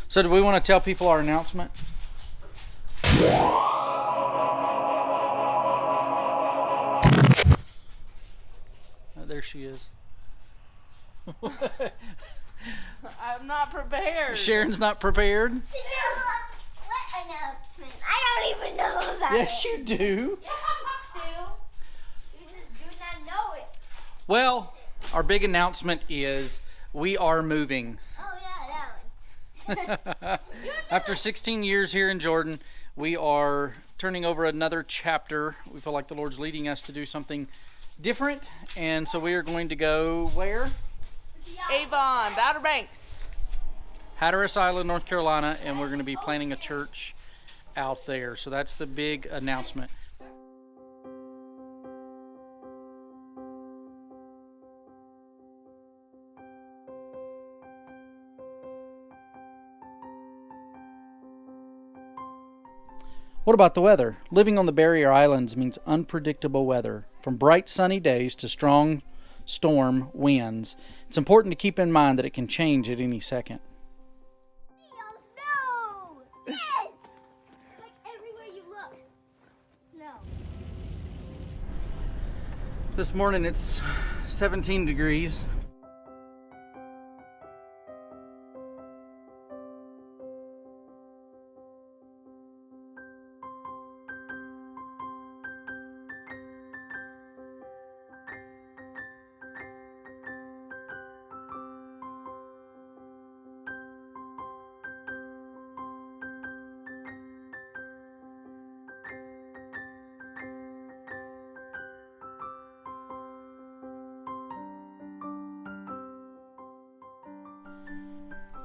So do we want to tell people our announcement? There she is. I'm not prepared. Sharon's not prepared? What announcement? I don't even know about it. Yes, you do. Yes, you do. You just do not know it. Well, our big announcement is we are moving. Oh, yeah, that one. After 16 years here in Jordan, we are turning over another chapter. We feel like the Lord's leading us to do something different, and so we are going to go where? Avon, the Outer Banks. Hatteras Island, North Carolina, and we're going to be planting a church out there. So that's the big announcement. What about the weather? Living on the barrier islands means unpredictable weather, from bright sunny days to strong storm winds. It's important to keep in mind that it can change at any second. Snow! Yes! Like everywhere you look. Snow. This morning it's 17 degrees.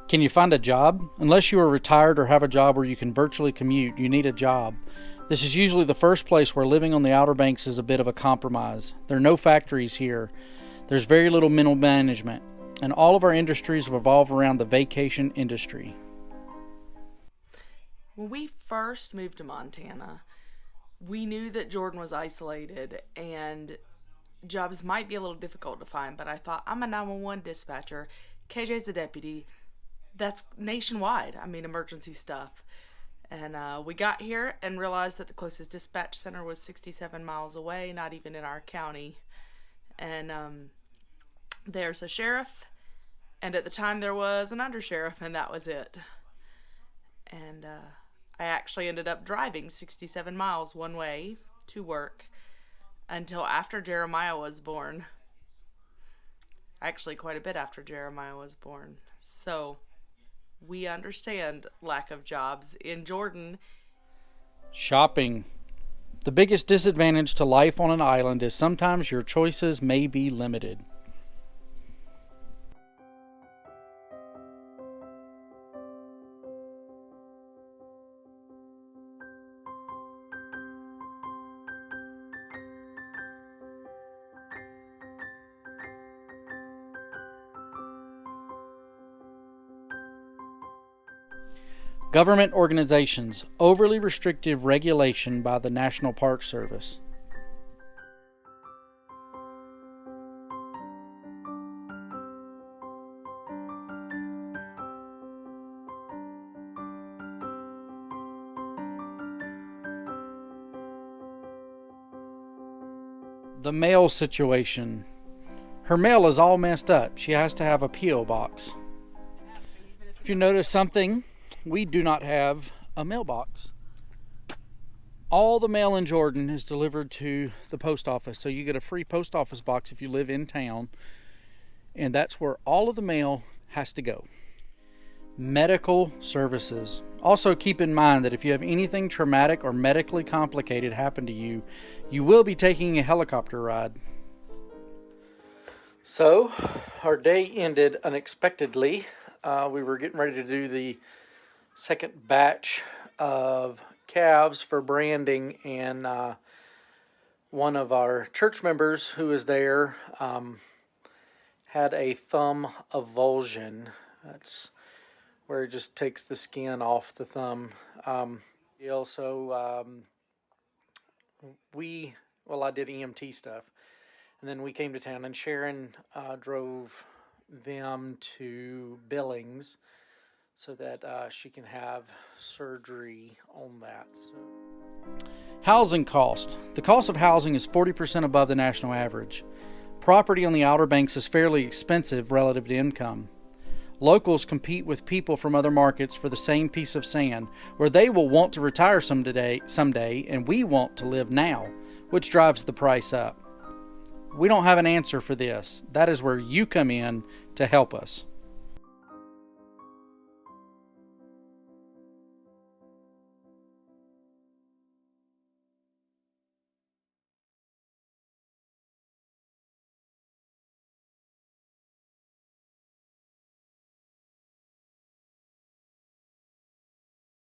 Can you find a job? Unless you are retired or have a job where you can virtually commute, you need a job. This is usually the first place where living on the Outer Banks is a bit of a compromise. There are no factories here. There's very little middle management, and all of our industries revolve around the vacation industry. When we first moved to Montana, we knew that Jordan was isolated and jobs might be a little difficult to find, but I thought, I'm a 911 dispatcher. KJ's a deputy. That's nationwide. I mean, emergency stuff. And we got here and realized that the closest dispatch center was 67 miles away, not even in our county. And there's a sheriff, and at the time there was an undersheriff, and that was it. And I actually ended up driving 67 miles one way to work until after Jeremiah was born. Actually, quite a bit after Jeremiah was born. So we understand lack of jobs in Jordan. Shopping. The biggest disadvantage to life on an island is sometimes your choices may be limited. Government organizations. Overly restrictive regulation by the National Park Service. The mail situation. Her mail is all messed up. She has to have a P.O. box. If you notice something, we do not have a mailbox. All the mail in Jordan is delivered to the post office. So you get a free post office box if you live in town. And that's where all of the mail has to go. Medical services. Also keep in mind that if you have anything traumatic or medically complicated happen to you, you will be taking a helicopter ride. So our day ended unexpectedly. We were getting ready to do the second batch of calves for branding, and one of our church members who was there had a thumb avulsion. That's where it just takes the skin off the thumb. He also, I did EMT stuff, and then we came to town, and Sharon drove them to Billings so that she can have surgery on that. Housing cost. The cost of housing is 40% above the national average. Property on the Outer Banks is fairly expensive relative to income. Locals compete with people from other markets for the same piece of sand, where they will want to retire someday, and we want to live now, which drives the price up. We don't have an answer for this. That is where you come in to help us.